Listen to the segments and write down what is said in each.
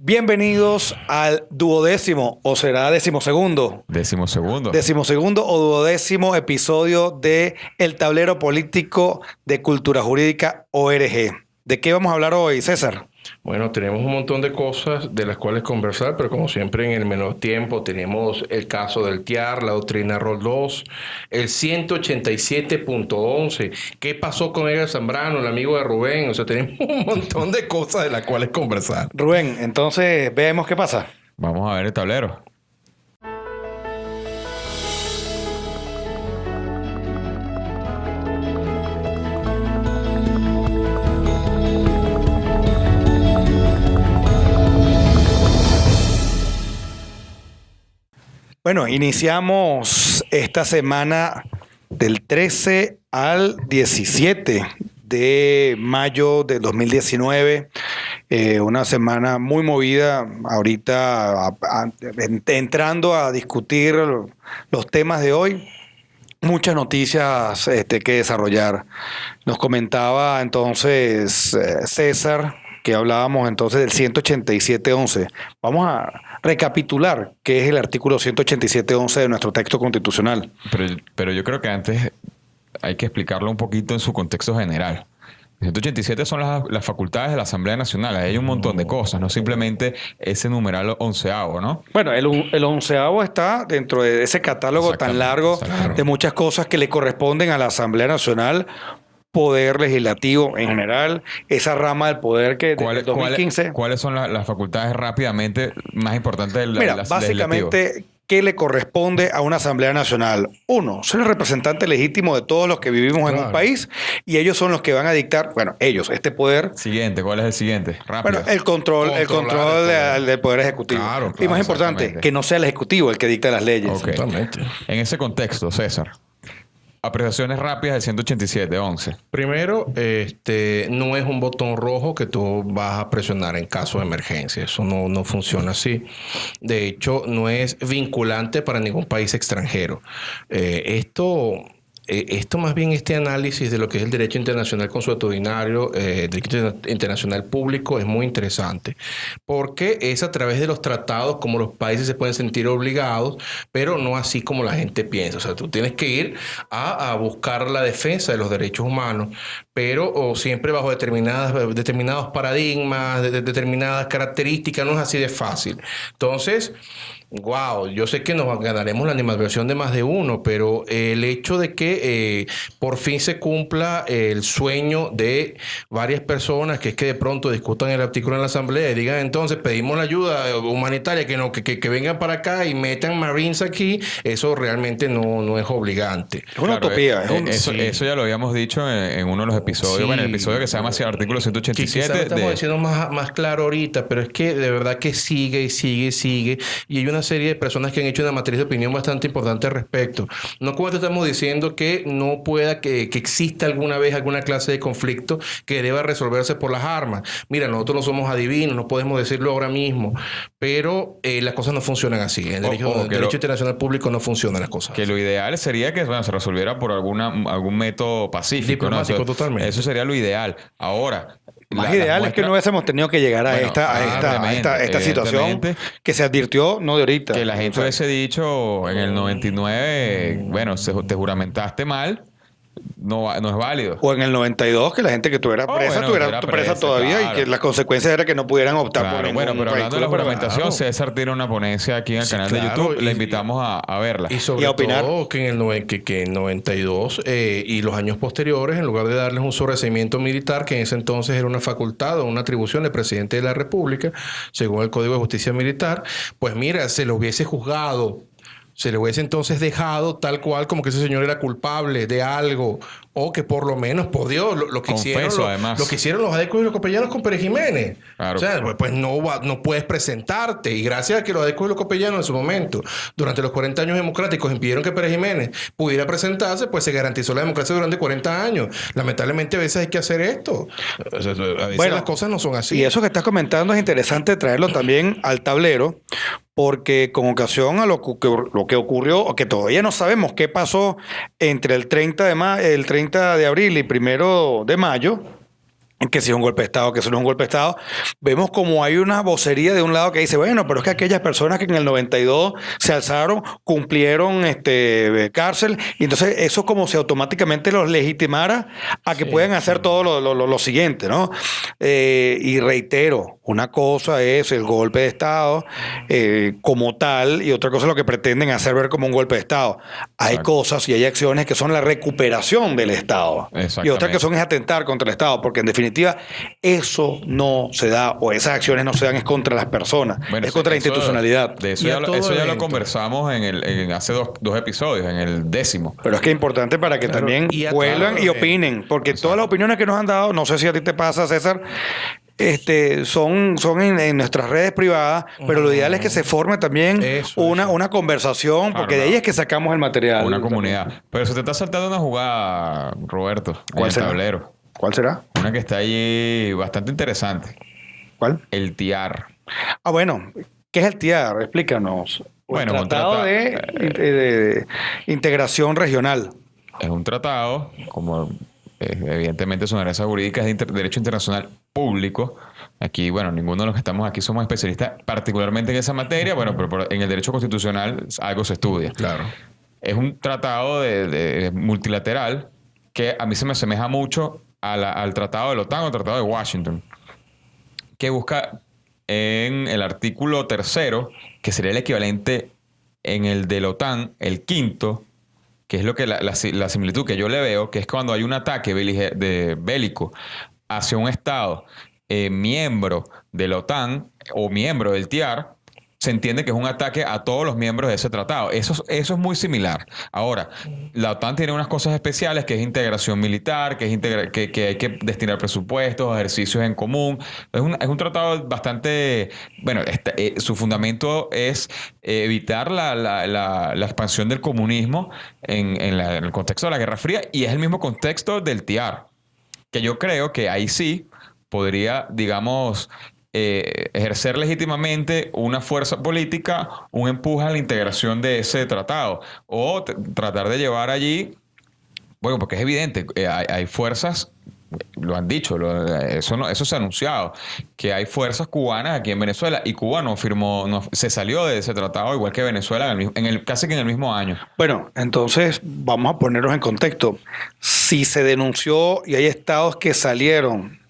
Bienvenidos al duodécimo, o será decimosegundo. Decimosegundo. Decimosegundo o duodécimo episodio de El Tablero Político de Cultura Jurídica ORG. ¿De qué vamos a hablar hoy, César? Bueno, tenemos un montón de cosas de las cuales conversar, pero como siempre en el menor tiempo tenemos el caso del TIAR, la doctrina Roldós, el 187.11, qué pasó con Edgar Zambrano, el amigo de Rubén, o sea, tenemos un montón de cosas de las cuales conversar. Rubén, entonces veamos qué pasa. Vamos a ver el tablero. Bueno, iniciamos esta semana del 13 al 17 de mayo de 2019. Una semana muy movida. Ahorita entrando a discutir los temas de hoy. Muchas noticias que desarrollar. Nos comentaba entonces César que hablábamos entonces del 187.11. Vamos a recapitular qué es el artículo 187.11 de nuestro texto constitucional. Pero yo creo que antes hay que explicarlo un poquito en su contexto general. El 187 son las facultades de la Asamblea Nacional. Ahí hay un montón de cosas, no simplemente ese numeral onceavo, ¿no? Bueno, el onceavo está dentro de ese catálogo tan largo de muchas cosas que le corresponden a la Asamblea Nacional, poder legislativo en general, esa rama del poder que desde 2015... ¿Cuáles son las facultades rápidamente más importantes del básicamente, legislativo? ¿Qué le corresponde a una Asamblea Nacional? Uno, ser el representante legítimo de todos los que vivimos en un país y ellos son los que van a dictar, este poder. Siguiente, ¿cuál es el siguiente? Rápido. Bueno, el control del poder ejecutivo. Claro, y más importante, que no sea el ejecutivo el que dicta las leyes. Okay. En ese contexto, César, apreciaciones rápidas del 187.11. Primero, no es un botón rojo que tú vas a presionar en caso de emergencia. Eso no funciona así. De hecho, no es vinculante para ningún país extranjero. Esto más bien, este análisis de lo que es el derecho internacional consuetudinario, derecho internacional público, es muy interesante, porque es a través de los tratados como los países se pueden sentir obligados, pero no así como la gente piensa. O sea, tú tienes que ir a buscar la defensa de los derechos humanos, pero siempre bajo determinados paradigmas, determinadas características. No es así de fácil. Entonces, yo sé que nos ganaremos la animadversión de más de uno, pero el hecho de que por fin se cumpla el sueño de varias personas, que es que de pronto discutan el artículo en la Asamblea y digan, entonces pedimos la ayuda humanitaria, que vengan para acá y metan Marines aquí, eso realmente no es obligante. Es una utopía. Eso ya lo habíamos dicho en uno de los episodios, en el episodio que se llama artículo 187. Quizás lo estamos diciendo más claro ahorita, pero es que de verdad que sigue y sigue, y hay una serie de personas que han hecho una matriz de opinión bastante importante al respecto. No como te estamos diciendo que no pueda que exista alguna vez alguna clase de conflicto que deba resolverse por las armas. Mira, nosotros no somos adivinos, no podemos decirlo ahora mismo, pero las cosas no funcionan así. En el derecho internacional público no funcionan las cosas. Que lo ideal sería que se resolviera por algún método pacífico. Diplomático, totalmente. Eso sería lo ideal. Ahora, más ideal es que no hubiésemos tenido que llegar a esta situación que se advirtió no de ahorita. Que la gente hubiese dicho en el 99, te juramentaste mal, no es válido. O en el 92, que la gente que tuviera presa estuviera presa todavía, claro. Y que las consecuencias era que no pudieran optar por ningún pero hablando de la juramentación, César tiene una ponencia aquí en el canal de YouTube. Le invitamos a verla. Y sobre todo que en el 92 y los años posteriores, en lugar de darles un sobreseimiento militar, que en ese entonces era una facultad o una atribución del presidente de la República, según el Código de Justicia Militar, pues mira, se lo hubiese juzgado. Se le hubiese entonces dejado tal cual como que ese señor era culpable de algo, o que por lo menos, por Dios, lo que hicieron los adecos y los copellanos con Pérez Jiménez. Claro. O sea, pues no puedes presentarte. Y gracias a que los adecos y los copellanos en su momento, durante los 40 años democráticos, impidieron que Pérez Jiménez pudiera presentarse, pues se garantizó la democracia durante 40 años. Lamentablemente a veces hay que hacer esto. A veces las cosas no son así. Y eso que estás comentando es interesante traerlo también al tablero, porque con ocasión a lo que ocurrió, o que todavía no sabemos qué pasó entre el 30 de abril y 1 de mayo, en que si es un golpe de Estado, que si no es un golpe de Estado, vemos como hay una vocería de un lado que dice, bueno, pero es que aquellas personas que en el 92 se alzaron, cumplieron cárcel, y entonces eso como si automáticamente los legitimara a que Sí, puedan hacer sí. todo lo siguiente, ¿no? Y reitero, una cosa es el golpe de Estado como tal, y otra cosa es lo que pretenden hacer ver como un golpe de Estado. Hay Exacto. cosas y hay acciones que son la recuperación del Estado, y otras que Exactamente. son es atentar contra el Estado, porque en definitiva eso no se da, o esas acciones no se dan, es contra las personas, Bueno, es contra la eso- institucionalidad. De eso Y ya, a lo, todo eso ya lo evento. conversamos hace dos episodios, en el 10º. Pero es que es importante para que Claro, también y a vuelvan todo y evento. opinen, porque todas las opiniones que nos han dado, no sé si a ti te pasa, César, son en nuestras redes privadas, pero lo ideal es que se forme también Eso. una conversación, Claro, porque de ahí claro. es que sacamos el material. Una comunidad. Pero se te está saltando una jugada, Roberto, en ¿Cuál el será? tablero. ¿Cuál será? Una que está ahí bastante interesante. ¿Cuál? El TIAR. Ah, bueno, ¿qué es el TIAR? Explícanos. Bueno, el un Tratado de Integración Regional. Es un tratado, como evidentemente su naturaleza jurídica es de derecho internacional público. Aquí, bueno, ninguno de los que estamos aquí somos especialistas particularmente en esa materia, bueno, pero en el derecho constitucional algo se estudia. Claro. Es un tratado de multilateral que a mí se me asemeja mucho al tratado de la OTAN o tratado de Washington, que busca en el artículo 3º, que sería el equivalente en el de la OTAN, el 5º, que es lo que la similitud que yo le veo, que es cuando hay un ataque bélico hacia un Estado miembro de la OTAN o miembro del TIAR, se entiende que es un ataque a todos los miembros de ese tratado. Eso es muy similar. Ahora, la OTAN tiene unas cosas especiales, que es integración militar, que hay que destinar presupuestos, ejercicios en común. Es un tratado bastante... Bueno, su fundamento es evitar la expansión del comunismo en el contexto de la Guerra Fría, y es el mismo contexto del TIAR, que yo creo que ahí sí podría, digamos, ejercer legítimamente una fuerza política, un empuje a la integración de ese tratado, o tratar de llevar allí, bueno, porque es evidente, hay fuerzas, lo han dicho, eso se ha anunciado, que hay fuerzas cubanas aquí en Venezuela, y Cuba no firmó, se salió de ese tratado, igual que Venezuela, casi que en el mismo año. Bueno, entonces vamos a ponernos en contexto. Si se denunció y hay estados que salieron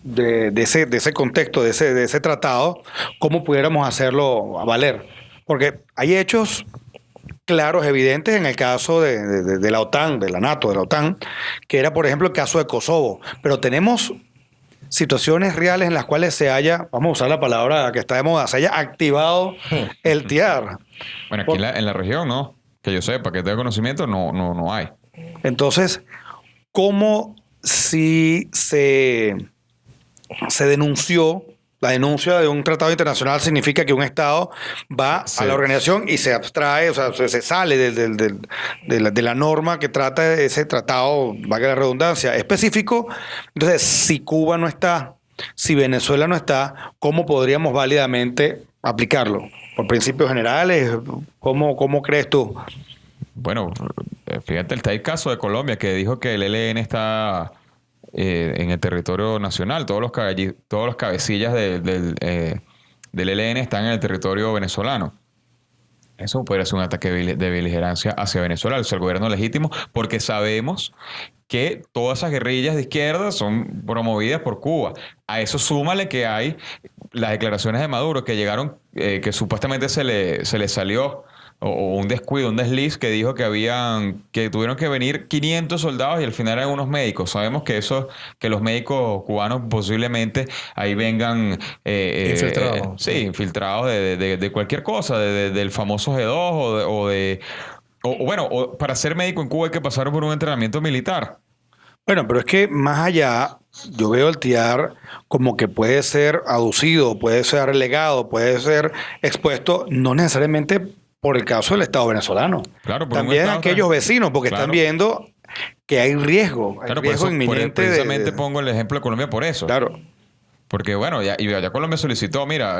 de ese contexto, de ese tratado, ¿cómo pudiéramos hacerlo a valer? Porque hay hechos claros, evidentes en el caso de la OTAN, de la NATO, de la OTAN, que era, por ejemplo, el caso de Kosovo. Pero tenemos situaciones reales en las cuales se haya, vamos a usar la palabra que está de moda, se haya activado el TIAR. Bueno, aquí en la región, ¿no? Que yo sepa, que tenga conocimiento, no hay. Entonces, ¿cómo si se denunció? La denuncia de un tratado internacional significa que un Estado va a la organización y se abstrae, o sea, se sale de la norma que trata ese tratado, valga la redundancia, específico. Entonces, si Cuba no está, si Venezuela no está, ¿cómo podríamos válidamente aplicarlo? ¿Por principios generales? ¿Cómo crees tú? Bueno, fíjate, está el caso de Colombia, que dijo que el ELN está en el territorio nacional. Todos los cabecillas del ELN están en el territorio venezolano. Eso podría ser un ataque de beligerancia hacia Venezuela, hacia el gobierno legítimo, porque sabemos que todas esas guerrillas de izquierda son promovidas por Cuba. A eso súmale que hay las declaraciones de Maduro que llegaron, que supuestamente se le salió, o un descuido, un desliz, que dijo que tuvieron que venir 500 soldados y al final eran unos médicos. Sabemos que los médicos cubanos posiblemente ahí vengan Infiltrados. sí, infiltrados de cualquier cosa, del famoso G2 o para ser médico en Cuba hay que pasar por un entrenamiento militar. Bueno, pero es que más allá, yo veo el TIAR como que puede ser aducido, puede ser relegado, puede ser expuesto, no necesariamente por el caso del Estado venezolano. Claro, por un También Estado aquellos vecinos, porque claro. están viendo que hay riesgo, Claro, inminente. precisamente pongo el ejemplo de Colombia por eso. Claro. Porque bueno, ya Colombia solicitó, mira,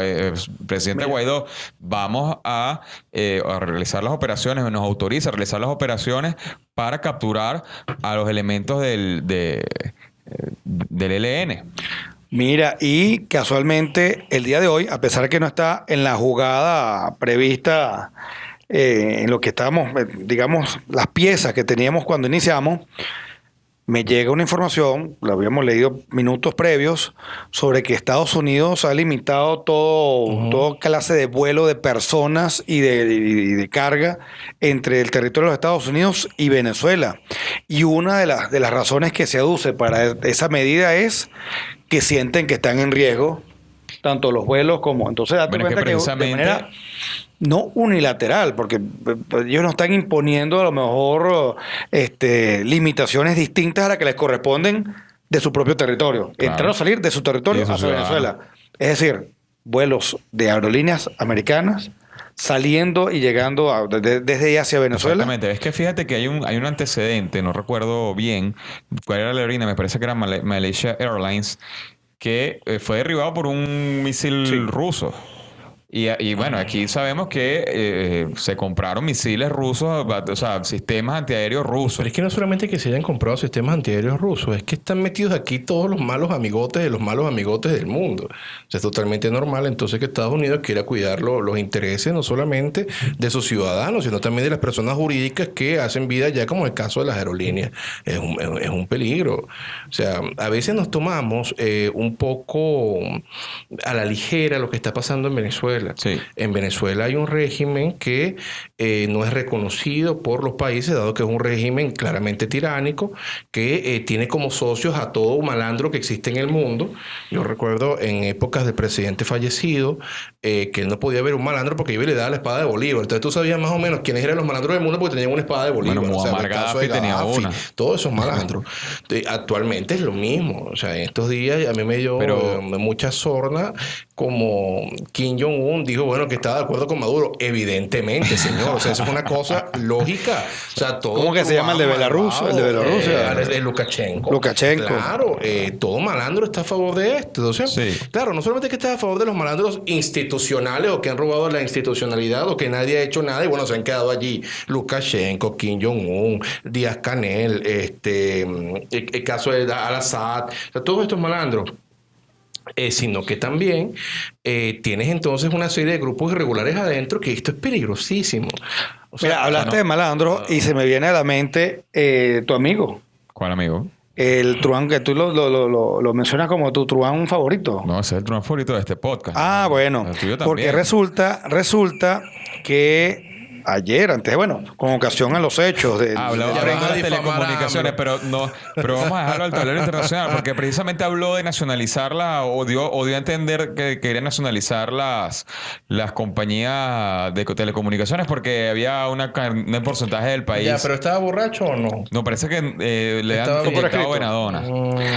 presidente Guaidó, vamos a realizar las operaciones, nos autoriza a realizar las operaciones para capturar a los elementos del ELN. Mira, y casualmente el día de hoy, a pesar de que no está en la jugada prevista, en lo que estábamos, digamos, las piezas que teníamos cuando iniciamos, me llega una información, la habíamos leído minutos previos, sobre que Estados Unidos ha limitado toda clase de vuelo de personas y de carga entre el territorio de los Estados Unidos y Venezuela. Y una de las razones que se aduce para esa medida es que sienten que están en riesgo tanto los vuelos como... Entonces, date cuenta que de manera no unilateral, porque ellos no están imponiendo a lo mejor limitaciones distintas a las que les corresponden de su propio territorio. Claro. Entrar o salir de su territorio hacia Venezuela. Es decir, vuelos de aerolíneas americanas saliendo y llegando desde y hacia Venezuela. Exactamente. Es que fíjate que hay un antecedente, no recuerdo bien cuál era la aerolínea, me parece que era Malaysia Airlines, que fue derribado por un misil ruso. Y bueno, aquí sabemos que se compraron misiles rusos, o sea, sistemas antiaéreos rusos. Pero es que no solamente que se hayan comprado sistemas antiaéreos rusos, es que están metidos aquí todos los malos amigotes de los malos amigotes del mundo. O sea, es totalmente normal entonces que Estados Unidos quiera cuidar los intereses no solamente de sus ciudadanos, sino también de las personas jurídicas que hacen vida ya, como el caso de las aerolíneas. Es un peligro. O sea, a veces nos tomamos un poco a la ligera lo que está pasando en Venezuela. Sí. En Venezuela hay un régimen que no es reconocido por los países, dado que es un régimen claramente tiránico, que tiene como socios a todo malandro que existe en el mundo. Yo recuerdo en épocas del presidente fallecido que él no podía ver un malandro porque iba y le daba la espada de Bolívar. Entonces tú sabías más o menos quiénes eran los malandros del mundo porque tenían una espada de Bolívar. Bueno, Muammar Gaddafi tenía una. Todos esos malandros. Actualmente es lo mismo. O sea, en estos días a mí me dio mucha sorna como Kim Jong-un dijo, bueno, que estaba de acuerdo con Maduro. Evidentemente, señor. O sea, eso es una cosa lógica. O sea, todo... ¿Cómo que se llama el de Belarus? El de Bielorrusia. El Lukashenko. Lukashenko. Claro, todo malandro está a favor de esto. Entonces, sí. Claro, no solamente que está a favor de los malandros institucionales o que han robado la institucionalidad o que nadie ha hecho nada y bueno, se han quedado allí. Lukashenko, Kim Jong-un, Díaz-Canel, el caso de Al-Assad. O sea, todos estos malandros. Sino que también tienes entonces una serie de grupos irregulares adentro que esto es peligrosísimo. O sea, mira, hablaste de malandro y se me viene a la mente tu amigo. ¿Cuál amigo? El truán, que tú lo mencionas como tu truán favorito. No, ese es el truán favorito de este podcast. Ah, bueno. Porque resulta que con ocasión a los hechos hablaba de las telecomunicaciones, pero vamos a dejarlo al tablero internacional, porque precisamente habló de nacionalizarla o dio a entender que quería nacionalizar las compañías de telecomunicaciones porque había un porcentaje del país. Ya, pero ¿estaba borracho o no? No, parece que le han inyectado venadona.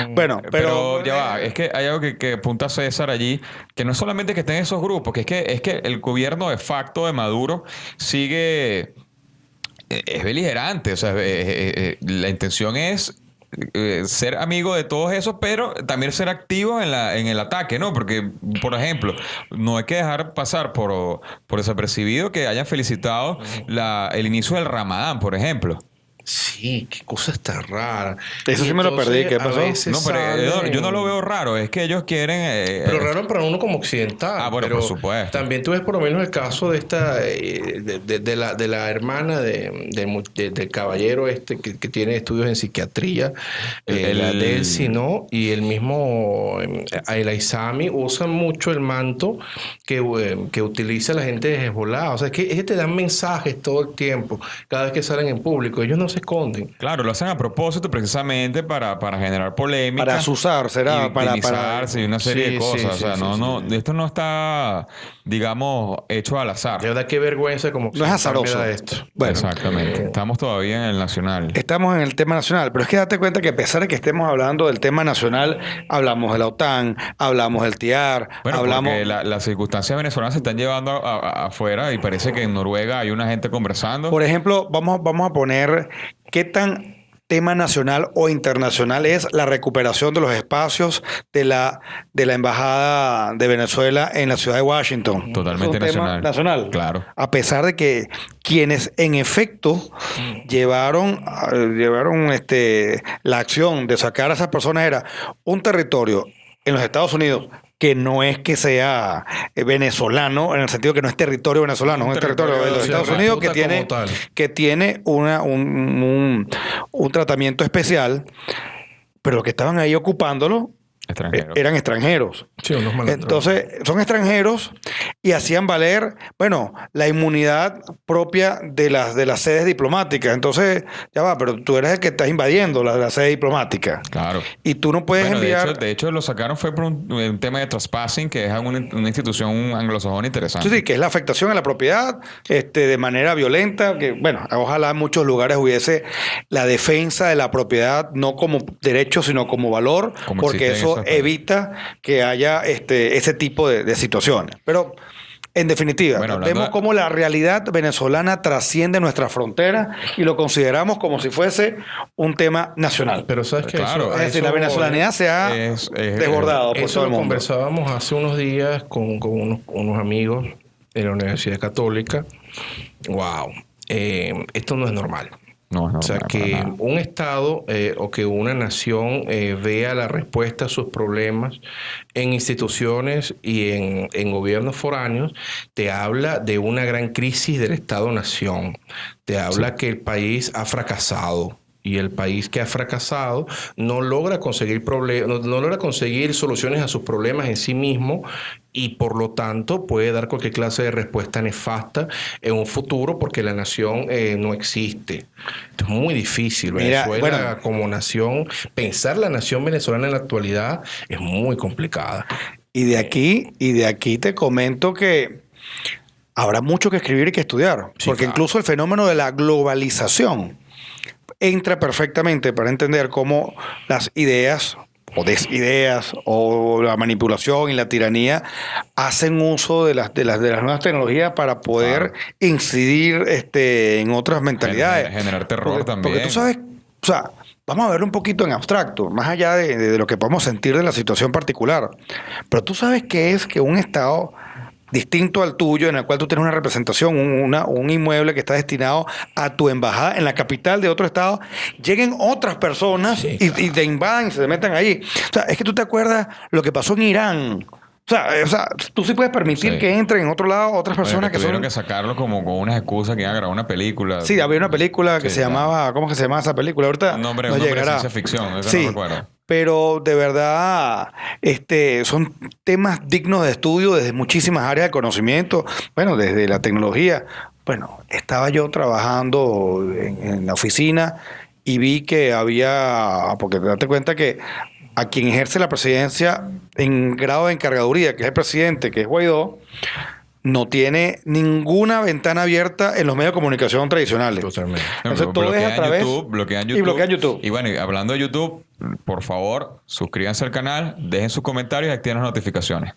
Bueno, pero ya va, es que hay algo que apunta César allí, que no es solamente que estén esos grupos, que es que el gobierno de facto de Maduro sigue es beligerante, o sea, la intención es ser amigo de todos esos, pero también ser activo en el ataque, ¿no? Porque, por ejemplo, no hay que dejar pasar por desapercibido que hayan felicitado el inicio del Ramadán, por ejemplo. Sí, qué cosas tan raras. Eso sí me lo perdí. ¿Qué pasó? No, pero yo no lo veo raro. Es que ellos quieren... pero raro para uno como occidental. Ah, bueno, pero por supuesto. También tú ves por lo menos el caso de esta... de la hermana del caballero que tiene estudios en psiquiatría. La Delcy, ¿no? Y el mismo El Aizami usan mucho el manto que utiliza la gente de Hezbollah. O sea, es que te dan mensajes todo el tiempo. Cada vez que salen en público. Ellos no se esconden. Claro, lo hacen a propósito precisamente para generar polémica. Para asusar, será. Para y una serie de cosas. Esto no está, digamos, hecho al azar. De verdad, qué vergüenza como... No es azaroso. Esto. Bueno, exactamente. Estamos todavía en el nacional. Estamos en el tema nacional, pero es que date cuenta que a pesar de que estemos hablando del tema nacional, hablamos de la OTAN, hablamos del TIAR, hablamos... Porque las circunstancias venezolanas se están llevando afuera y parece que en Noruega hay una gente conversando. Por ejemplo, vamos a poner qué tan tema nacional o internacional es la recuperación de los espacios de la Embajada de Venezuela en la ciudad de Washington. Totalmente Es un tema nacional. nacional. Claro. A pesar de que quienes en efecto llevaron la acción de sacar a esas personas era un territorio en los Estados Unidos que no es que sea venezolano, en el sentido que no es territorio venezolano, es un territorio de los se Estados Unidos reputa como tal. que tiene un tratamiento especial, pero los que estaban ahí ocupándolo Extranjero. eran extranjeros. Sí, unos malandros. Entonces, son extranjeros y hacían valer, bueno, la inmunidad propia de las sedes diplomáticas. Entonces, ya va, pero tú eres el que estás invadiendo la sede diplomática. Claro. Y tú no puedes Bueno, enviar... de hecho, lo sacaron fue por un tema de trespassing, que es una institución anglosajona interesante. Sí, que es la afectación a la propiedad de manera violenta, que bueno, ojalá en muchos lugares hubiese la defensa de la propiedad no como derecho, sino como valor, Como porque existe en eso esos países. evita que haya ese tipo de situaciones. Pero en definitiva, Bueno, hablando vemos de- cómo la realidad venezolana trasciende nuestras fronteras y lo consideramos como si fuese un tema nacional. Pero sabes que Claro, Es decir, la venezolanidad se ha desbordado por eso todo lo el mundo. conversábamos hace unos días con unos amigos de la Universidad Católica. Wow, esto no es normal. No, no, O sea, para que nada. un Estado o que una nación vea la respuesta a sus problemas en instituciones y en gobiernos foráneos, te habla de una gran crisis del Estado-nación. Te habla que el país ha fracasado. Y el país que ha fracasado no logra conseguir no logra conseguir soluciones a sus problemas en sí mismo y por lo tanto puede dar cualquier clase de respuesta nefasta en un futuro porque la nación no existe. Esto es muy difícil. Mira, Venezuela bueno. como nación, pensar la nación venezolana en la actualidad es muy complicada. Y de aquí te comento que habrá mucho que escribir y que estudiar, Sí, porque claro. incluso el fenómeno de la globalización entra perfectamente para entender cómo las ideas o desideas o la manipulación y la tiranía hacen uso de las nuevas tecnologías para poder incidir en otras mentalidades. Generar terror Porque también. tú sabes, o sea, vamos a verlo un poquito en abstracto, más allá de lo que podemos sentir de la situación particular. Pero tú sabes qué es que un Estado distinto al tuyo, en el cual tú tienes una representación, un inmueble que está destinado a tu embajada en la capital de otro estado, lleguen otras personas Sí, y te invadan y se metan ahí. O sea, es que tú te acuerdas lo que pasó en Irán. O sea, tú sí puedes permitir Sí. que entren en otro lado otras Bueno, personas que tuvieron son... que sacarlo como con unas excusas que iban a grabar una película. Sí, había una película que Sí, se claro. llamaba... ¿Cómo que se llamaba esa película? Ahorita Un nombre nos de llegará. ciencia ficción, eso Sí, no recuerdo. pero de verdad son temas dignos de estudio desde muchísimas áreas de conocimiento, bueno, desde la tecnología. Bueno, estaba yo trabajando en la oficina y vi que había, porque date cuenta que a quien ejerce la presidencia en grado de encargaduría, que es el presidente, que es Guaidó, no tiene ninguna ventana abierta en los medios de comunicación tradicionales. Totalmente. Entonces, todo es a través... bloquean y bloquean YouTube. Y bueno, y hablando de YouTube, por favor, suscríbanse al canal, dejen sus comentarios y activen las notificaciones.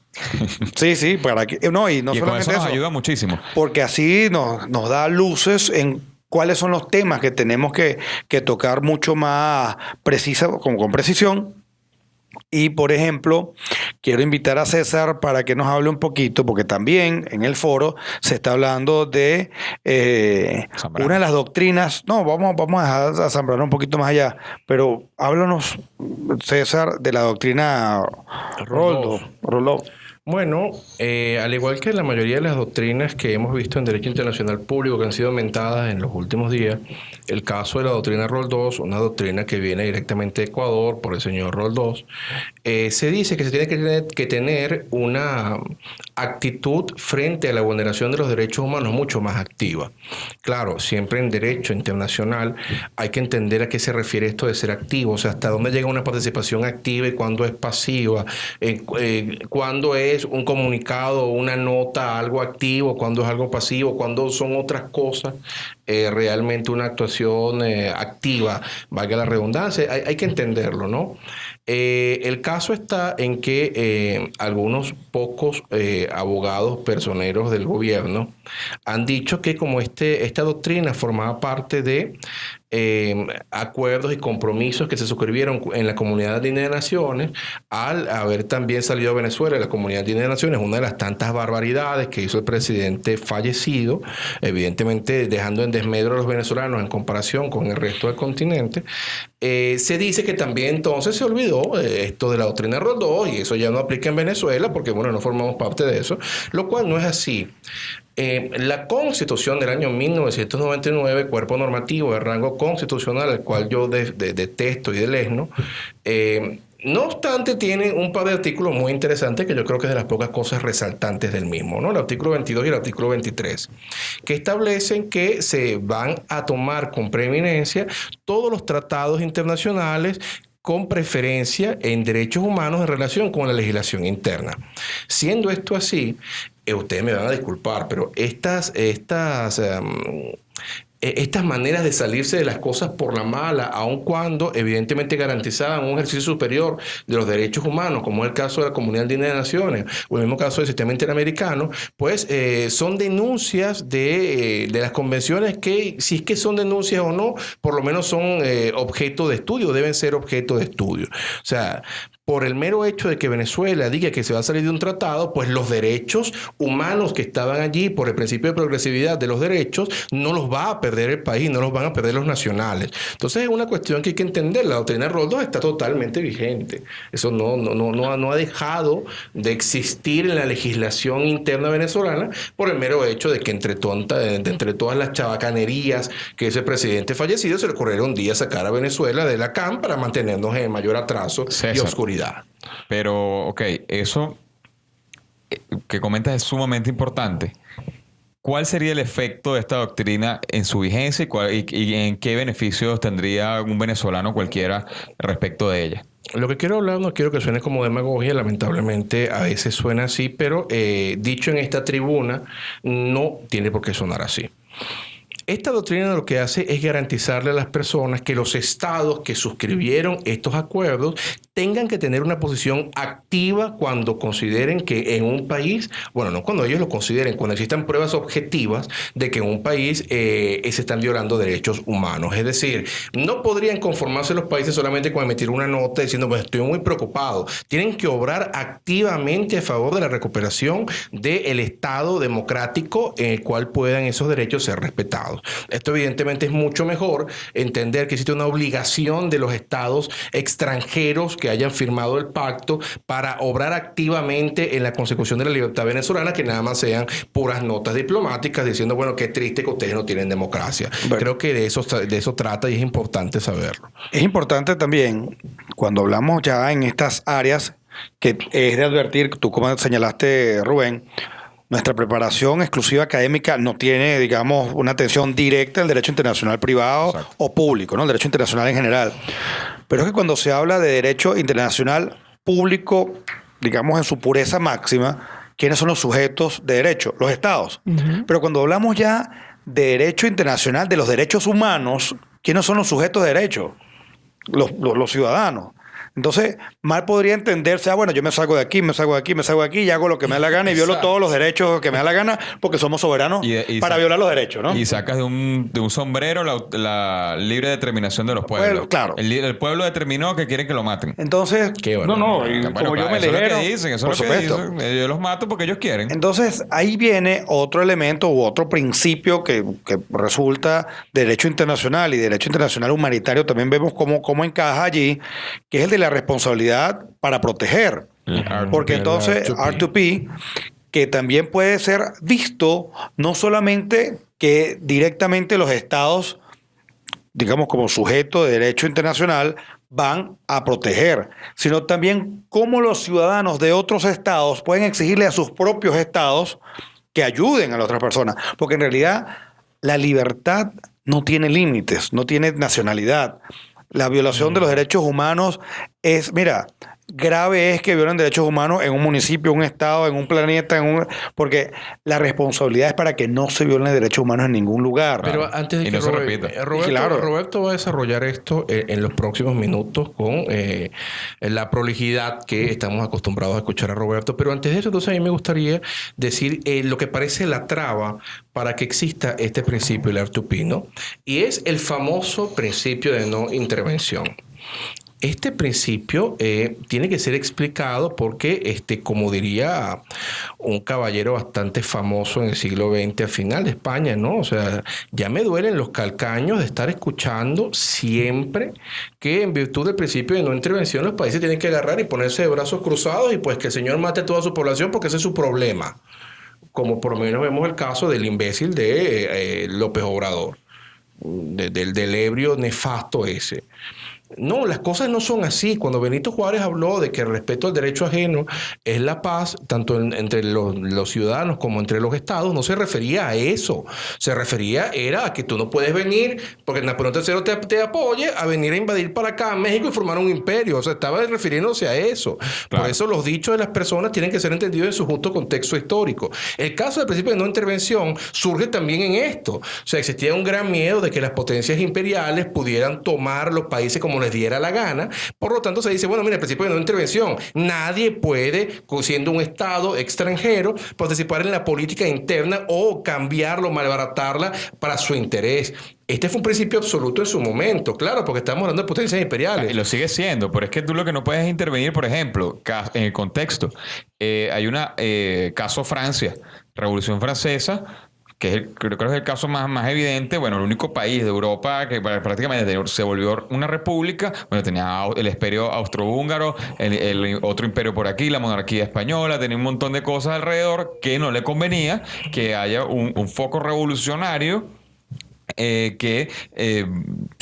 Sí, para que... No, y no y con solamente eso nos eso. ayuda muchísimo. Porque así nos da luces en cuáles son los temas que tenemos que tocar mucho más con precisión. Y, por ejemplo, quiero invitar a César para que nos hable un poquito, porque también en el foro se está hablando de Zambrano. una de las doctrinas. No, vamos a dejar a Zambrano un poquito más allá, pero háblanos, César, de la doctrina Roldós. Bueno, al igual que la mayoría de las doctrinas que hemos visto en derecho internacional público que han sido aumentadas en los últimos días, el caso de la doctrina Roldós, una doctrina que viene directamente de Ecuador por el señor Roldós, se dice que se tiene que tener una actitud frente a la vulneración de los derechos humanos mucho más activa. Claro, siempre en derecho internacional hay que entender a qué se refiere esto de ser activo, o sea, hasta dónde llega una participación activa y cuándo es pasiva, cuándo es un comunicado, una nota, algo activo, cuándo es algo pasivo, cuándo son otras cosas, realmente una actuación activa, valga la redundancia, hay que entenderlo, ¿no? El caso está en que algunos pocos abogados personeros del gobierno han dicho que como esta doctrina formaba parte de acuerdos y compromisos que se suscribieron en la Comunidad Andina de Naciones al haber también salido Venezuela de la Comunidad Andina de Naciones, una de las tantas barbaridades que hizo el presidente fallecido, evidentemente dejando en desmedro a los venezolanos en comparación con el resto del continente. Se dice que también entonces se olvidó esto de la doctrina Rodó y eso ya no aplica en Venezuela porque, bueno, no formamos parte de eso, lo cual no es así. La Constitución del año 1999, cuerpo normativo de rango constitucional, al cual yo detesto y delesno, no obstante, tiene un par de artículos muy interesantes que yo creo que es de las pocas cosas resaltantes del mismo, ¿no? El artículo 22 y el artículo 23, que establecen que se van a tomar con preeminencia todos los tratados internacionales con preferencia en derechos humanos en relación con la legislación interna. Siendo esto así, ustedes me van a disculpar, pero estas maneras de salirse de las cosas por la mala, aun cuando evidentemente garantizaban un ejercicio superior de los derechos humanos, como es el caso de la Comunidad Andina de Naciones, o el mismo caso del sistema interamericano, pues son denuncias de las convenciones que, si es que son denuncias o no, por lo menos son objeto de estudio, deben ser objeto de estudio. O sea, por el mero hecho de que Venezuela diga que se va a salir de un tratado, pues los derechos humanos que estaban allí por el principio de progresividad de los derechos no los va a perder el país, no los van a perder los nacionales. Entonces es una cuestión que hay que entender. La doctrina Roldós está totalmente vigente. Eso no ha dejado de existir en la legislación interna venezolana por el mero hecho de que entre todas las chabacanerías que ese presidente fallecido se le ocurriera un día sacar a Venezuela de la CAM para mantenernos en mayor atraso y oscuridad. Pero, ok, eso que comentas es sumamente importante. ¿Cuál sería el efecto de esta doctrina en su vigencia y en qué beneficios tendría un venezolano cualquiera respecto de ella? Lo que quiero hablar, no quiero que suene como demagogia, lamentablemente a veces suena así, pero dicho en esta tribuna, no tiene por qué sonar así. Esta doctrina lo que hace es garantizarle a las personas que los estados que suscribieron estos acuerdos tengan que tener una posición activa cuando consideren que en un país, bueno, no cuando ellos lo consideren, cuando existan pruebas objetivas de que en un país se están violando derechos humanos. Es decir, no podrían conformarse los países solamente con emitir una nota diciendo, pues estoy muy preocupado. Tienen que obrar activamente a favor de la recuperación del Estado democrático en el cual puedan esos derechos ser respetados. Esto evidentemente es mucho mejor entender que existe una obligación de los estados extranjeros que hayan firmado el pacto para obrar activamente en la consecución de la libertad venezolana, que nada más sean puras notas diplomáticas diciendo, bueno, qué triste que ustedes no tienen democracia. Bueno, creo que de eso trata y es importante saberlo. Es importante también, cuando hablamos ya en estas áreas, que es de advertir, tú como señalaste, Rubén, nuestra preparación exclusiva académica no tiene, digamos, una atención directa al derecho internacional privado. Exacto. O público, ¿no? El derecho internacional en general. Pero es que cuando se habla de derecho internacional público, digamos en su pureza máxima, ¿quiénes son los sujetos de derecho? Los estados. Uh-huh. Pero cuando hablamos ya de derecho internacional, de los derechos humanos, ¿quiénes son los sujetos de derecho? Los ciudadanos. Entonces, mal podría entenderse, bueno, yo me salgo de aquí, me salgo de aquí, me salgo de aquí y hago lo que me da la gana y violo todos los derechos que me da la gana porque somos soberanos para violar los derechos, ¿no? Y sacas de un sombrero la libre determinación de los pueblos. Claro. El pueblo determinó que quieren que lo maten. Entonces, como yo me eligieron, eso es lo que dicen. Yo los mato porque ellos quieren. Entonces, ahí viene otro elemento u otro principio que resulta derecho internacional y derecho internacional humanitario. También vemos cómo encaja allí, que es el de la responsabilidad para proteger. Porque entonces R2P, que también puede ser visto no solamente que directamente los estados, digamos como sujeto de derecho internacional, van a proteger, sino también cómo los ciudadanos de otros estados pueden exigirle a sus propios estados que ayuden a la otra persona. Porque en realidad la libertad no tiene límites, no tiene nacionalidad. La violación de los derechos humanos es, mira, grave es que violen derechos humanos en un municipio, en un estado, en un planeta, porque la responsabilidad es para que no se violen derechos humanos en ningún lugar. Pero antes de Y que no se repita. Roberto va a desarrollar esto en los próximos minutos con la prolijidad que estamos acostumbrados a escuchar a Roberto. Pero antes de eso, entonces a mí me gustaría decir lo que parece la traba para que exista este principio, el R2P, ¿no? Y es el famoso principio de no intervención. Este principio tiene que ser explicado porque, como diría un caballero bastante famoso en el siglo XX, al final de España, ¿no? O sea, ya me duelen los calcaños de estar escuchando siempre que en virtud del principio de no intervención los países tienen que agarrar y ponerse de brazos cruzados y pues que el señor mate a toda su población porque ese es su problema. Como por lo menos vemos el caso del imbécil de López Obrador, del ebrio nefasto ese. No, las cosas no son así. Cuando Benito Juárez habló de que el respeto al derecho ajeno es la paz, tanto entre los ciudadanos como entre los estados, no se refería a eso. Se refería era a que tú no puedes venir, porque Napoleón III te apoye, a venir a invadir para acá, México, y formar un imperio. O sea, estaba refiriéndose a eso. Claro. Por eso los dichos de las personas tienen que ser entendidos en su justo contexto histórico. El caso del principio de no intervención surge también en esto. O sea, existía un gran miedo de que las potencias imperiales pudieran tomar los países como les diera la gana. Por lo tanto, se dice, bueno, mira, el principio de no intervención. Nadie puede, siendo un Estado extranjero, participar en la política interna o cambiarla o malbaratarla para su interés. Este fue un principio absoluto en su momento, claro, porque estamos hablando de potencias imperiales. Y lo sigue siendo, pero es que tú lo que no puedes intervenir, por ejemplo, en el contexto. Hay una caso Francia, Revolución Francesa, que creo que es el caso más evidente. Bueno, el único país de Europa que prácticamente se volvió una república. Bueno, tenía el imperio austrohúngaro, el otro imperio por aquí, la monarquía española, tenía un montón de cosas alrededor que no le convenía que haya un foco revolucionario que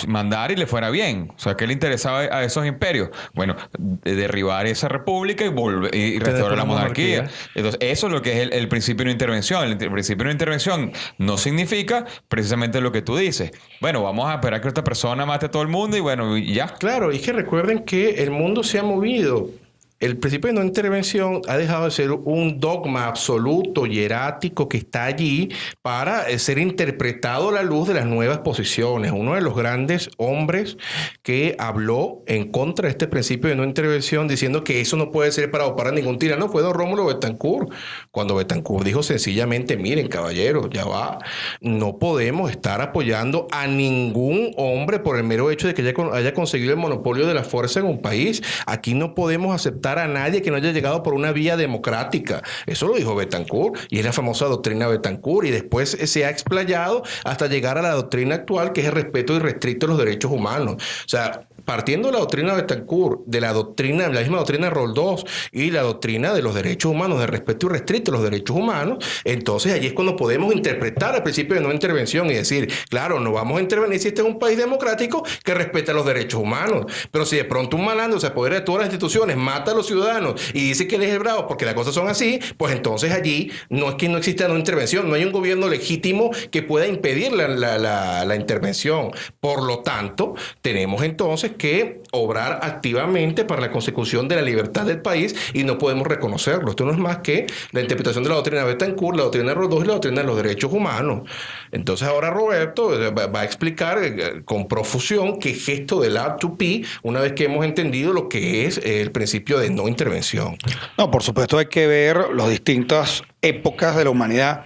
mandar y le fuera bien. O sea, ¿qué le interesaba a esos imperios? Bueno, derribar esa república y restaurar la monarquía. Entonces, eso es lo que es el principio de no intervención. El principio de no intervención no significa precisamente lo que tú dices. Bueno, vamos a esperar que esta persona mate a todo el mundo y bueno, y ya. Claro, y es que recuerden que el mundo se ha movido. El principio de no intervención ha dejado de ser un dogma absoluto y erático que está allí para ser interpretado a la luz de las nuevas posiciones. Uno de los grandes hombres que habló en contra de este principio de no intervención, diciendo que eso no puede ser para ningún tirano, fue don Rómulo Betancourt. Cuando Betancourt dijo sencillamente, miren, caballeros, ya va, no podemos estar apoyando a ningún hombre por el mero hecho de que haya conseguido el monopolio de la fuerza en un país. Aquí no podemos aceptar a nadie que no haya llegado por una vía democrática. Eso lo dijo Betancourt y es la famosa doctrina Betancourt, y después se ha explayado hasta llegar a la doctrina actual, que es el respeto irrestricto de los derechos humanos. O sea, partiendo de la doctrina Betancourt, de la misma doctrina Roldós y la doctrina de los derechos humanos, de respeto irrestricto de los derechos humanos, entonces allí es cuando podemos interpretar el principio de no intervención y decir, claro, no vamos a intervenir si este es un país democrático que respeta los derechos humanos. Pero si de pronto un malandro se apodera de todas las instituciones, mata a los ciudadanos y dice que él es el bravo porque las cosas son así, pues entonces allí no es que no exista no intervención, no hay un gobierno legítimo que pueda impedir la intervención. Por lo tanto, tenemos entonces que obrar activamente para la consecución de la libertad del país y no podemos reconocerlo. Esto no es más que la interpretación de la doctrina Betancourt, la doctrina Roldós y la doctrina de los derechos humanos. Entonces ahora Roberto va a explicar con profusión qué es esto del R2P una vez que hemos entendido lo que es el principio de no intervención. No, por supuesto hay que ver las distintas épocas de la humanidad.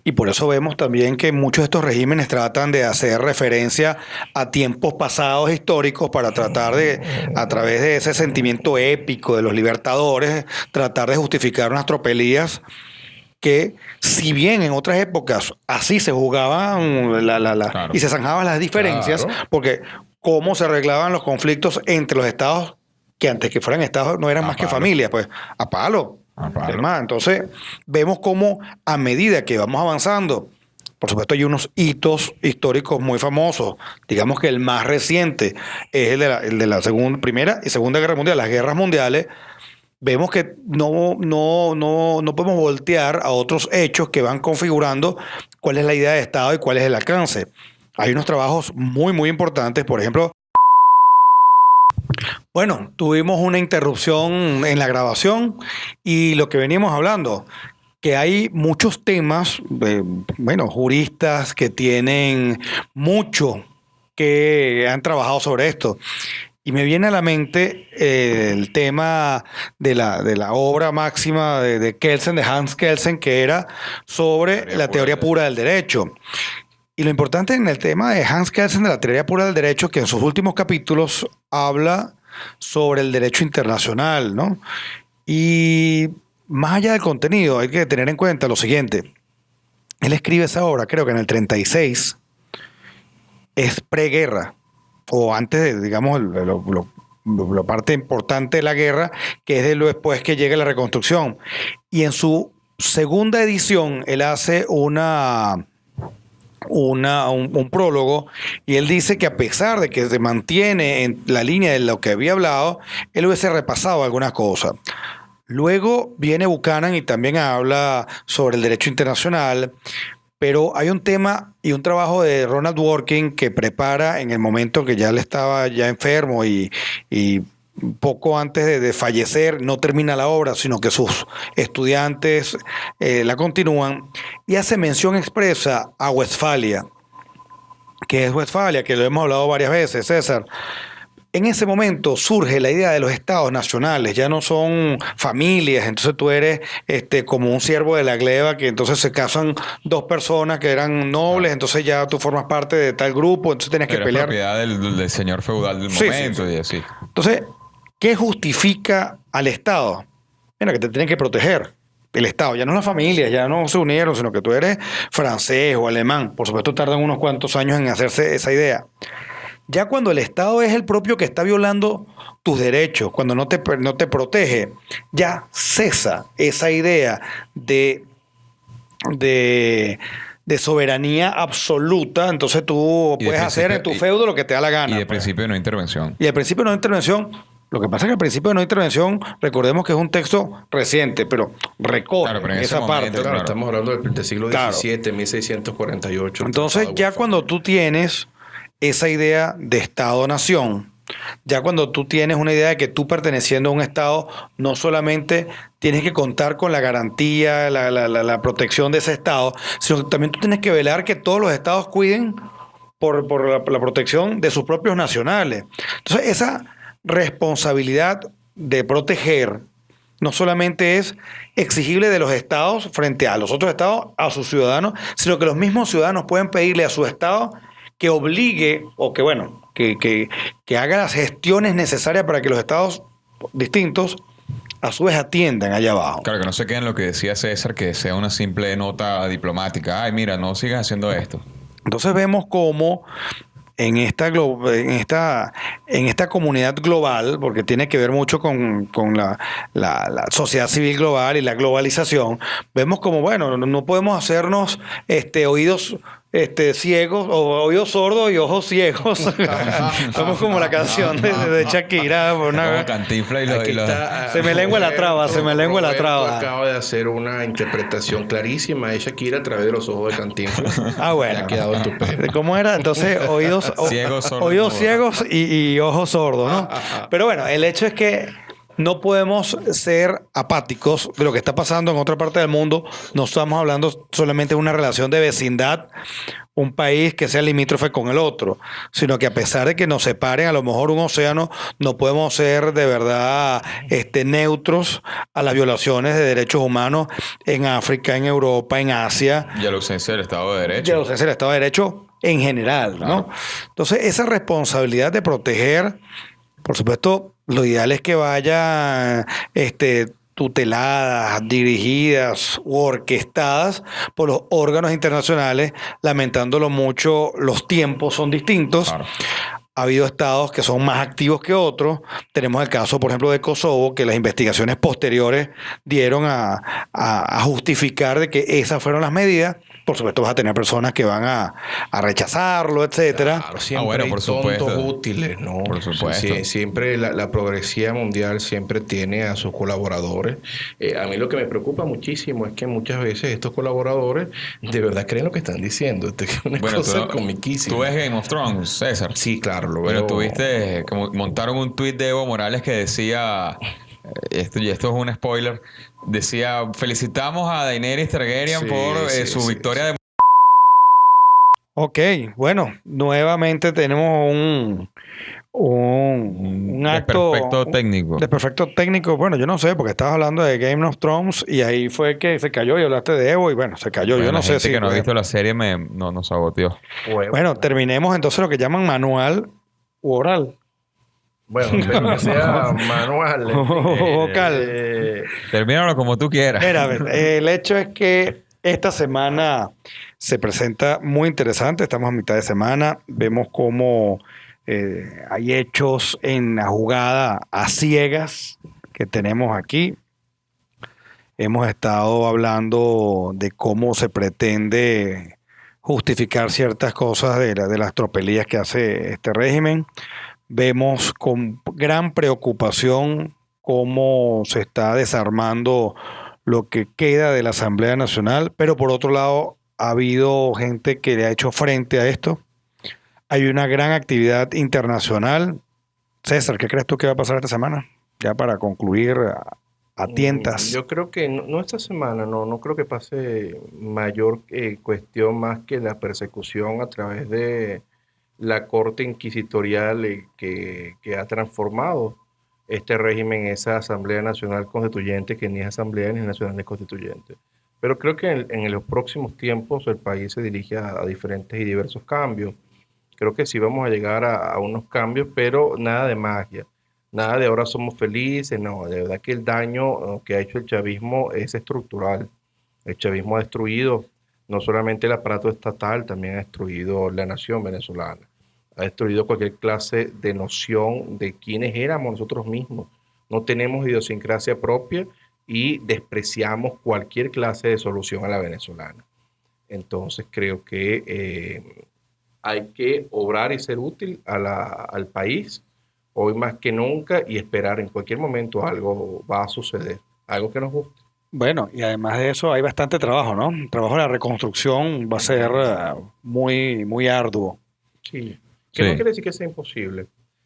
Y por eso vemos también que muchos de estos regímenes tratan de hacer referencia a tiempos pasados históricos para tratar de, a través de ese sentimiento épico de los libertadores, tratar de justificar unas tropelías que, si bien en otras épocas así se jugaban claro, y se zanjaban las diferencias, claro, porque cómo se arreglaban los conflictos entre los estados, que antes que fueran estados no eran más que familias, pues a palo. Entonces, vemos cómo a medida que vamos avanzando, por supuesto hay unos hitos históricos muy famosos. Digamos que el más reciente es el de la Primera y Segunda Guerra Mundial, las guerras mundiales. Vemos que no podemos voltear a otros hechos que van configurando cuál es la idea de Estado y cuál es el alcance. Hay unos trabajos muy, muy importantes, por ejemplo, Bueno, tuvimos una interrupción en la grabación y lo que veníamos hablando, que hay muchos temas, bueno, juristas que tienen mucho que han trabajado sobre esto. Y me viene a la mente el tema de la obra máxima de Kelsen, de Hans Kelsen, que era sobre la teoría pura del derecho. Y lo importante en el tema de Hans Kelsen de la teoría pura del derecho, que en sus últimos capítulos habla sobre el derecho internacional, ¿no? Y más allá del contenido, hay que tener en cuenta lo siguiente. Él escribe esa obra, creo que en el 36, es preguerra, o antes de, digamos, la parte importante de la guerra, que es de lo después que llega la reconstrucción. Y en su segunda edición, él hace un prólogo y él dice que a pesar de que se mantiene en la línea de lo que había hablado, él hubiese repasado algunas cosas. Luego viene Buchanan y también habla sobre el derecho internacional, pero hay un tema y un trabajo de Ronald Dworkin que prepara en el momento que ya él estaba ya enfermo y poco antes de fallecer, no termina la obra, sino que sus estudiantes la continúan, y hace mención expresa a Westfalia. ¿Qué es Westfalia? Que lo hemos hablado varias veces, César. En ese momento surge la idea de los estados nacionales, ya no son familias, entonces tú eres como un siervo de la gleba, que entonces se casan dos personas que eran nobles, entonces ya tú formas parte de tal grupo, entonces tienes que pelear. Propiedad del señor feudal del momento y así. Entonces, ¿qué justifica al Estado? Mira, que te tienen que proteger. El Estado, ya no las familias, ya no se unieron, sino que tú eres francés o alemán. Por supuesto, tardan unos cuantos años en hacerse esa idea. Ya cuando el Estado es el propio que está violando tus derechos, cuando no te protege, ya cesa esa idea de soberanía absoluta. Entonces tú puedes hacer en tu feudo lo que te da la gana. Y de principio de no intervención. Y el principio de no intervención, lo que pasa es que el principio de no intervención, recordemos que es un texto reciente, pero recorre pero en esa parte. momento, Claro, estamos hablando del siglo XVII, 1648. Entonces ya cuando tú tienes esa idea de Estado-nación, ya cuando tú tienes una idea de que tú perteneciendo a un Estado, no solamente tienes que contar con la garantía, la protección de ese Estado, sino que también tú tienes que velar que todos los Estados cuiden por la protección de sus propios nacionales. Entonces esa responsabilidad de proteger no solamente es exigible de los estados frente a los otros estados, a sus ciudadanos, sino que los mismos ciudadanos pueden pedirle a su estado que obligue o que haga las gestiones necesarias para que los estados distintos a su vez atiendan allá abajo. Claro, que no se quede en lo que decía César, que sea una simple nota diplomática. Ay, mira, no sigas haciendo esto. Entonces vemos cómo en esta comunidad global, porque tiene que ver mucho con la sociedad civil global y la globalización, vemos como, bueno, no podemos hacernos oídos ciegos, o oídos sordos y ojos ciegos. Somos como la canción de Shakira. Como Cantinflas se me lengua la traba. Acaba de hacer una interpretación clarísima de Shakira a través de los ojos de Cantinflas. Bueno. Ha quedado estupendo. ¿Cómo era? Entonces, oídos ciegos y ojos sordos, ¿no? Pero bueno, el hecho es que no podemos ser apáticos de lo que está pasando en otra parte del mundo. No estamos hablando solamente de una relación de vecindad, un país que sea limítrofe con el otro, sino que a pesar de que nos separen a lo mejor un océano, no podemos ser de verdad neutros a las violaciones de derechos humanos en África, en Europa, en Asia. Y a la ausencia del Estado de Derecho. Y a la ausencia del Estado de Derecho en general, ¿no? Claro. Entonces, esa responsabilidad de proteger, por supuesto, lo ideal es que vayan tuteladas, dirigidas u orquestadas por los órganos internacionales. Lamentándolo mucho, los tiempos son distintos. Claro. Ha habido estados que son más activos que otros. Tenemos el caso, por ejemplo, de Kosovo, que las investigaciones posteriores dieron a justificar de que esas fueron las medidas. Por supuesto, vas a tener personas que van a rechazarlo, etcétera. Claro, siempre hay tontos útiles, ¿no? Por supuesto. Siempre la progresía mundial siempre tiene a sus colaboradores. A mí lo que me preocupa muchísimo es que muchas veces estos colaboradores de verdad creen lo que están diciendo. Es una cosa comiquísima. ¿Tú ves Game of Thrones, César? Sí, claro. explicarlo. Bueno, Veo- tuviste, como montaron un tuit de Evo Morales que decía, y esto es un spoiler, decía, felicitamos a Daenerys Targaryen Sí, por sí, su sí, victoria sí. de... Ok, bueno, nuevamente tenemos un acto desperfecto técnico. de perfecto técnico. Bueno, yo no sé, porque estabas hablando de Game of Thrones y ahí fue que se cayó y hablaste de Evo y bueno, se cayó. Bueno, Yo no la sé gente si... que no ha visto la serie nos saboteó. Bueno, terminemos entonces lo que llaman manual u oral. Bueno, espero que sea manual, en fin. Vocal. Termínalo como tú quieras. Mira, a ver, el hecho es que esta semana se presenta muy interesante. Estamos a mitad de semana. Vemos cómo hay hechos en la jugada a ciegas que tenemos aquí. Hemos estado hablando de cómo se pretende justificar ciertas cosas de las tropelías que hace este régimen. Vemos con gran preocupación cómo se está desarmando lo que queda de la Asamblea Nacional, pero por otro lado ha habido gente que le ha hecho frente a esto. Hay una gran actividad internacional. César, ¿qué crees tú que va a pasar esta semana? Ya para concluir a tientas. Yo creo que no esta semana, no creo que pase mayor cuestión más que la persecución a través de la corte inquisitorial que ha transformado este régimen en esa Asamblea Nacional Constituyente que ni es Asamblea ni es Nacional Constituyente. Pero creo que en los próximos tiempos el país se dirige a diferentes y diversos cambios. Creo que sí vamos a llegar a unos cambios, pero nada de magia, nada de ahora somos felices, no, de verdad que el daño que ha hecho el chavismo es estructural. El chavismo ha destruido no solamente el aparato estatal, también ha destruido la nación venezolana, ha destruido cualquier clase de noción de quiénes éramos nosotros mismos. No tenemos idiosincrasia propia y despreciamos cualquier clase de solución a la venezolana. Entonces creo que hay que obrar y ser útil al país hoy más que nunca y esperar en cualquier momento algo va a suceder, algo que nos guste. Bueno, y además de eso hay bastante trabajo, ¿no? El trabajo de la reconstrucción va a ser muy arduo. Sí, que no Sí. quiere decir que sea imposible.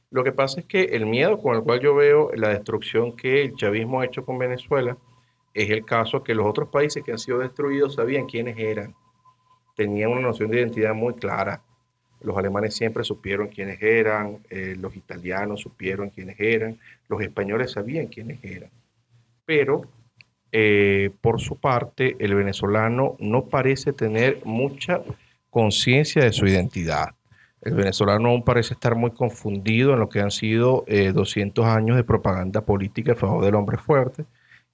Lo que pasa es que el miedo con el cual yo veo la destrucción que el chavismo ha hecho con Venezuela es el caso que los otros países que han sido destruidos sabían quiénes eran, tenían una noción de identidad muy clara. Los alemanes siempre supieron quiénes eran, los italianos supieron quiénes eran, los españoles sabían quiénes eran. Pero por su parte, el venezolano no parece tener mucha conciencia de su identidad. El venezolano aún parece estar muy confundido en lo que han sido 200 años de propaganda política a favor del hombre fuerte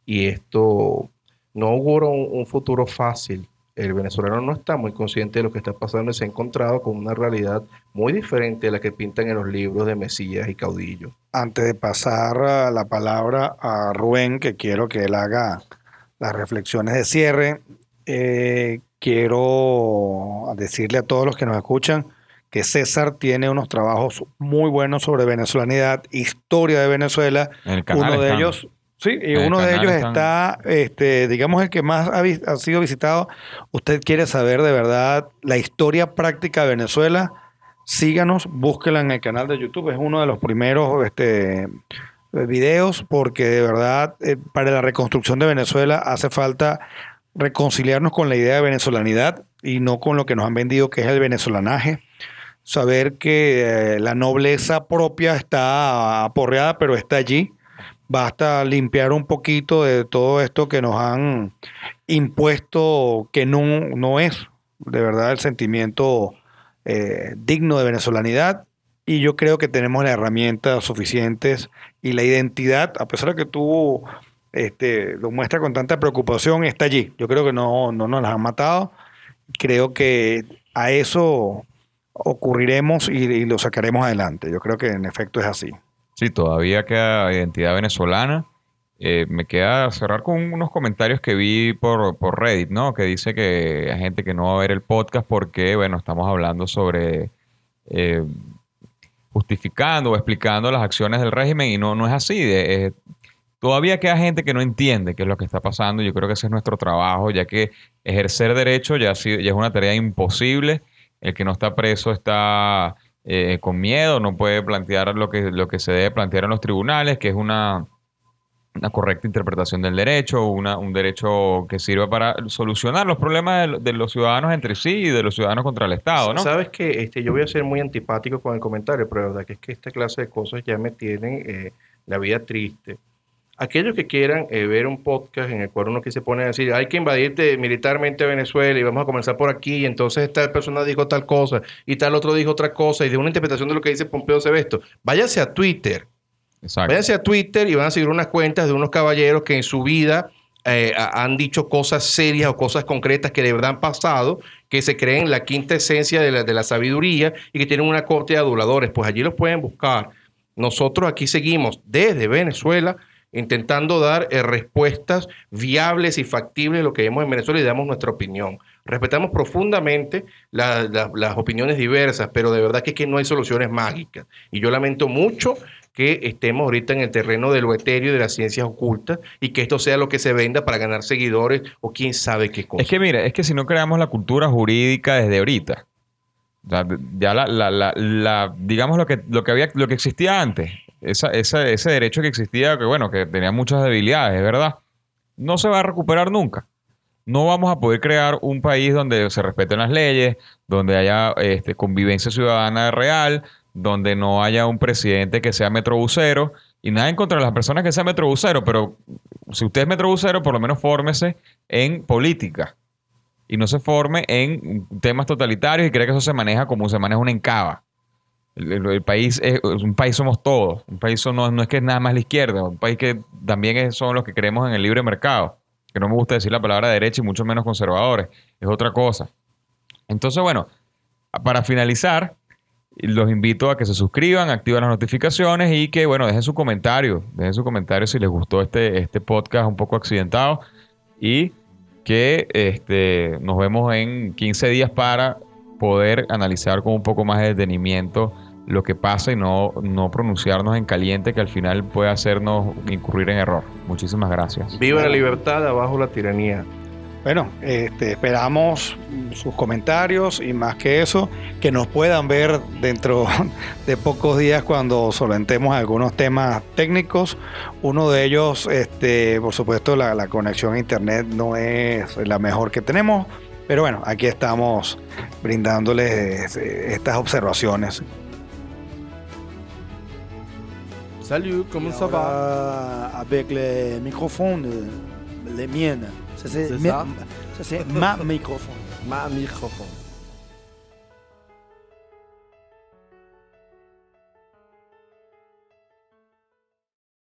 y esto no augura un futuro fácil. El venezolano no está muy consciente de lo que está pasando y se ha encontrado con una realidad muy diferente de la que pintan en los libros de Mesías y Caudillo. Antes de pasar la palabra a Rubén, que quiero que él haga las reflexiones de cierre, quiero decirle a todos los que nos escuchan que César tiene unos trabajos muy buenos sobre venezolanidad, historia de Venezuela. En el canal Uno de están. ellos, sí, y En el uno de canal ellos están. está, digamos, el que más ha sido visitado. Usted quiere saber de verdad la historia práctica de Venezuela, síganos, búsquela en el canal de YouTube. Es uno de los primeros videos porque de verdad para la reconstrucción de Venezuela hace falta reconciliarnos con la idea de venezolanidad y no con lo que nos han vendido que es el venezolanaje. Saber que la nobleza propia está aporreada, pero está allí. Basta limpiar un poquito de todo esto que nos han impuesto, que no es de verdad el sentimiento digno de venezolanidad. Y yo creo que tenemos las herramientas suficientes y la identidad, a pesar de que tú lo muestras con tanta preocupación, está allí. Yo creo que no nos las han matado. Creo que a eso ocurriremos y lo sacaremos adelante. Yo creo que en efecto es así. Sí, todavía queda identidad venezolana. Me queda cerrar con unos comentarios que vi por Reddit, ¿no? Que dice que hay gente que no va a ver el podcast porque, bueno, estamos hablando sobre eh, justificando o explicando las acciones del régimen y no es así. Todavía queda gente que no entiende qué es lo que está pasando. Yo creo que ese es nuestro trabajo, ya que ejercer derecho ya es una tarea imposible. El que no está preso está con miedo, no puede plantear lo que se debe plantear en los tribunales, que es una correcta interpretación del derecho, un derecho que sirva para solucionar los problemas de los ciudadanos entre sí y de los ciudadanos contra el Estado, ¿no? Sabes que yo voy a ser muy antipático con el comentario, pero la verdad que es que esta clase de cosas ya me tienen la vida triste. Aquellos que quieran ver un podcast en el cual uno que se pone a decir, hay que invadir militarmente Venezuela y vamos a comenzar por aquí, y entonces tal persona dijo tal cosa y tal otro dijo otra cosa, y de una interpretación de lo que dice Pompeo Sevesto, váyanse a Twitter. Exacto. Váyanse a Twitter y van a seguir unas cuentas de unos caballeros que en su vida han dicho cosas serias o cosas concretas que de verdad han pasado, que se creen la quinta esencia de la sabiduría y que tienen una corte de aduladores. Pues allí los pueden buscar. Nosotros aquí seguimos desde Venezuela intentando dar respuestas viables y factibles de lo que vemos en Venezuela y damos nuestra opinión. Respetamos profundamente las opiniones diversas, pero de verdad que es que no hay soluciones mágicas. Y yo lamento mucho que estemos ahorita en el terreno de lo etéreo y de las ciencias ocultas y que esto sea lo que se venda para ganar seguidores o quién sabe qué cosa. Es que mira, es que si no creamos la cultura jurídica desde ahorita, o sea, ya digamos lo que existía antes, ese derecho que existía, que bueno, que tenía muchas debilidades, ¿verdad? No se va a recuperar nunca. No vamos a poder crear un país donde se respeten las leyes, donde haya convivencia ciudadana real, donde no haya un presidente que sea metrobusero, y nada en contra de las personas que sean metrobusero, pero si usted es metrobusero, por lo menos fórmese en política y no se forme en temas totalitarios y cree que eso se maneja como se maneja una encaba. El país un país somos todos. Un país no es que es nada más la izquierda. Un país que también son los que creemos en el libre mercado. Que no me gusta decir la palabra derecha y mucho menos conservadores. Es otra cosa. Entonces, bueno, para finalizar, los invito a que se suscriban, activen las notificaciones y que, bueno, dejen su comentario. Dejen su comentario si les gustó este podcast un poco accidentado. Y que nos vemos en 15 días para poder analizar con un poco más de detenimiento lo que pasa y no pronunciarnos en caliente, que al final puede hacernos incurrir en error. Muchísimas gracias. Viva la libertad, abajo la tiranía. Bueno, esperamos sus comentarios y más que eso, que nos puedan ver dentro de pocos días cuando solventemos algunos temas técnicos. Uno de ellos, por supuesto, la conexión a internet no es la mejor que tenemos, pero bueno, aquí estamos brindándoles estas observaciones. Salut, comment ça va? Avec les microphones, les miennes. Ça, c'est C'est ça? Ça, c'est ma microphone. Ma microphone.